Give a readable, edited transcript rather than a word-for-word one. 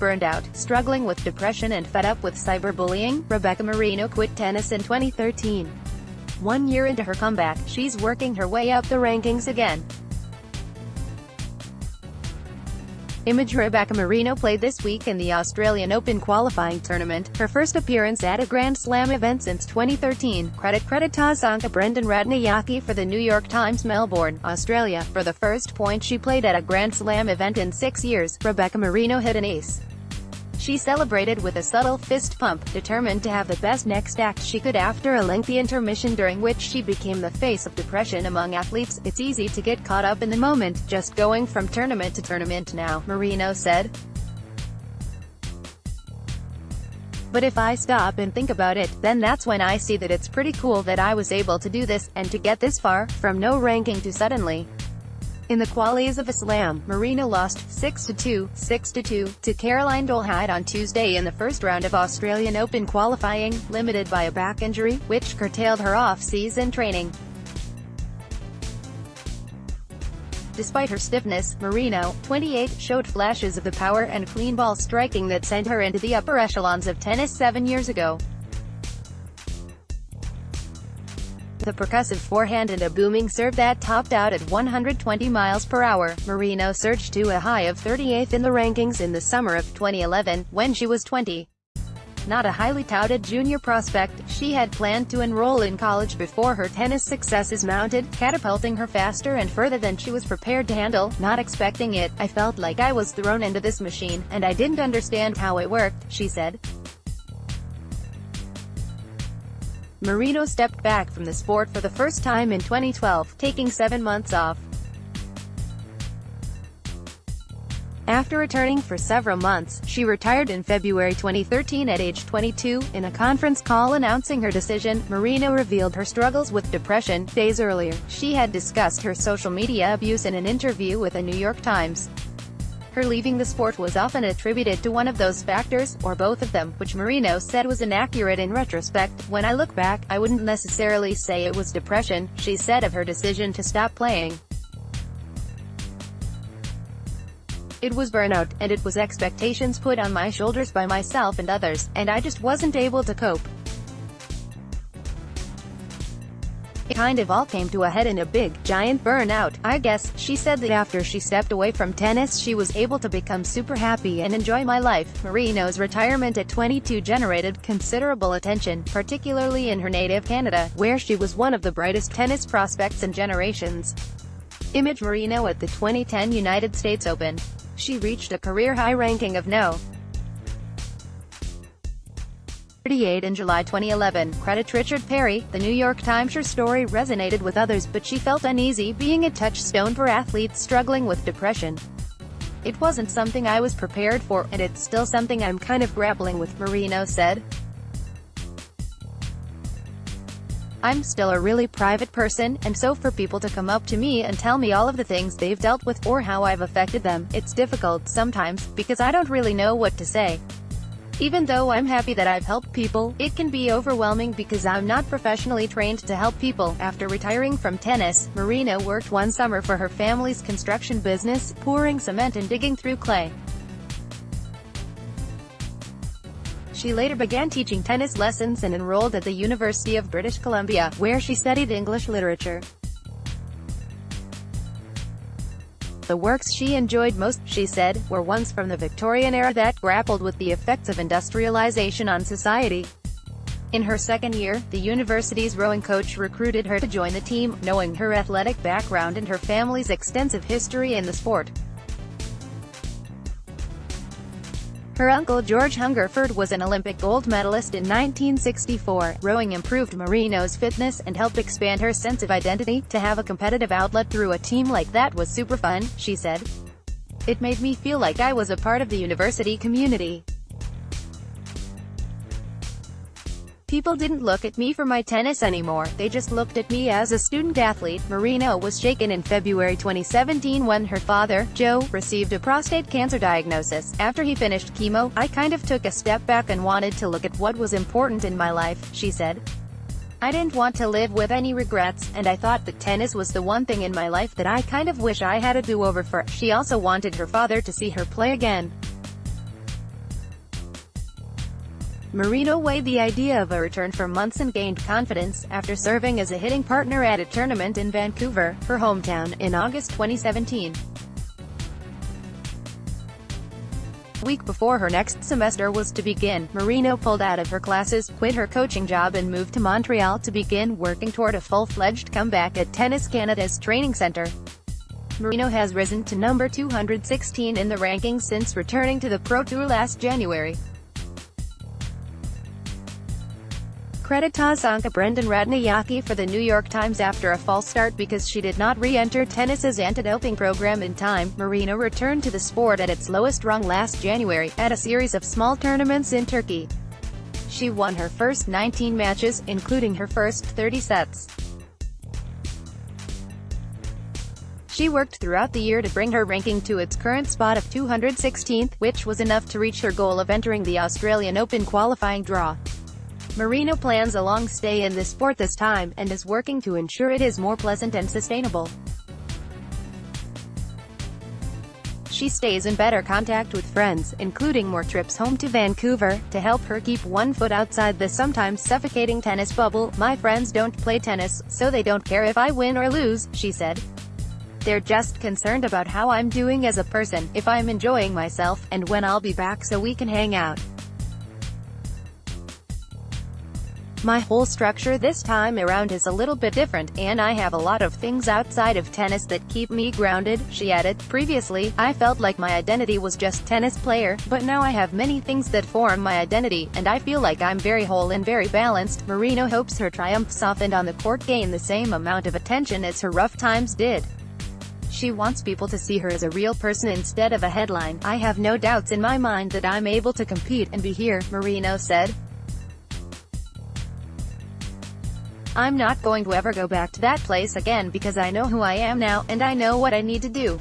burned out, struggling with depression and fed up with cyberbullying. Rebecca Marino quit tennis in 2013. 1 year into her comeback, she's working her way up the rankings again. ImageRebecca Marino played this week in the Australian Open qualifying tournament, her first appearance at a Grand Slam event since 2013. Credit to Brendon Ratnayake for the New York Times Melbourne, Australia. For the first point she played at a Grand Slam event in 6 years, Rebecca Marino hit an ace. She celebrated with a subtle fist pump, determined to have the best next act she could after a lengthy intermission during which she became the face of depression among athletes. "It's easy to get caught up in the moment, just going from tournament to tournament now," Marino said. "But if I stop and think about it, then that's when I see that it's pretty cool that I was able to do this, and to get this far, from no ranking to suddenly." In the qualies of a slam, Marino lost 6-2, 6-2, to Caroline Dolehide on Tuesday in the first round of Australian Open qualifying, limited by a back injury, which curtailed her off-season training. Despite her stiffness, Marino, 28, showed flashes of the power and clean ball striking that sent her into the upper echelons of tennis 7 years ago. With a percussive forehand and a booming serve that topped out at 120 miles per hour, Marino surged to a high of 38th in the rankings in the summer of 2011, when she was 20. Not a highly touted junior prospect, she had planned to enroll in college before her tennis successes mounted, catapulting her faster and further than she was prepared to handle. "Not expecting it, I felt like I was thrown into this machine, and I didn't understand how it worked," she said. Marino stepped back from the sport for the first time in 2012, taking 7 months off. After returning for several months, she retired in February 2013 at age 22. In a conference call announcing her decision, Marino revealed her struggles with depression. Days earlier, she had discussed her social media abuse in an interview with the New York Times. Her leaving the sport was often attributed to one of those factors, or both of them, which Marino said was inaccurate in retrospect. "When I look back, I wouldn't necessarily say it was depression," she said of her decision to stop playing. "It was burnout, and it was expectations put on my shoulders by myself and others, and I just wasn't able to cope. It kind of all came to a head in a big, giant burnout, I guess." She said that after she stepped away from tennis she was able to become super happy and enjoy my life. Marino's retirement at 22 generated considerable attention, particularly in her native Canada, where she was one of the brightest tennis prospects in generations. Image Marino at the 2010 United States Open. She reached a career-high ranking of No. 38 in July 2011. Credit Richard Perry. The New York Times. Her story resonated with others, but she felt uneasy being a touchstone for athletes struggling with depression. "It wasn't something I was prepared for, and it's still something I'm kind of grappling with," Marino said. "I'm still a really private person, and so for people to come up to me and tell me all of the things they've dealt with, or how I've affected them, it's difficult sometimes, because I don't really know what to say. Even though I'm happy that I've helped people, it can be overwhelming because I'm not professionally trained to help people." After retiring from tennis, Marino worked one summer for her family's construction business, pouring cement and digging through clay. She later began teaching tennis lessons and enrolled at the University of British Columbia, where she studied English literature. The works she enjoyed most, she said, were ones from the Victorian era that grappled with the effects of industrialization on society. In her second year, the university's rowing coach recruited her to join the team, knowing her athletic background and her family's extensive history in the sport. Her uncle George Hungerford was an Olympic gold medalist in 1964. Rowing improved Marino's fitness and helped expand her sense of identity. "To have a competitive outlet through a team like that was super fun," she said. "It made me feel like I was a part of the university community. People didn't look at me for my tennis anymore, they just looked at me as a student athlete." Marino was shaken in February 2017 when her father, Joe, received a prostate cancer diagnosis. "After he finished chemo, I kind of took a step back and wanted to look at what was important in my life," she said. "I didn't want to live with any regrets, and I thought that tennis was the one thing in my life that I kind of wish I had a do-over for." She also wanted her father to see her play again. Marino weighed the idea of a return for months and gained confidence after serving as a hitting partner at a tournament in Vancouver, her hometown, in August 2017. A week before her next semester was to begin, Marino pulled out of her classes, quit her coaching job and moved to Montreal to begin working toward a full-fledged comeback at Tennis Canada's training center. Marino has risen to number 216 in the rankings since returning to the Pro Tour last January. Credit to Brendon Ratnayake for the New York Times. After a false start because she did not re-enter tennis's anti-doping program in time, Marino returned to the sport at its lowest rung last January, at a series of small tournaments in Turkey. She won her first 19 matches, including her first 30 sets. She worked throughout the year to bring her ranking to its current spot of 216th, which was enough to reach her goal of entering the Australian Open qualifying draw. Marino plans a long stay in the sport this time, and is working to ensure it is more pleasant and sustainable. She stays in better contact with friends, including more trips home to Vancouver, to help her keep one foot outside the sometimes suffocating tennis bubble. "My friends don't play tennis, so they don't care if I win or lose," she said. "They're just concerned about how I'm doing as a person, if I'm enjoying myself, and when I'll be back so we can hang out. My whole structure this time around is a little bit different, and I have a lot of things outside of tennis that keep me grounded," she added. "Previously, I felt like my identity was just tennis player, but now I have many things that form my identity, and I feel like I'm very whole and very balanced." Marino hopes her triumphs off and on the court gain the same amount of attention as her rough times did. She wants people to see her as a real person instead of a headline. "I have no doubts in my mind that I'm able to compete and be here," Marino said. "I'm not going to ever go back to that place again because I know who I am now, and I know what I need to do.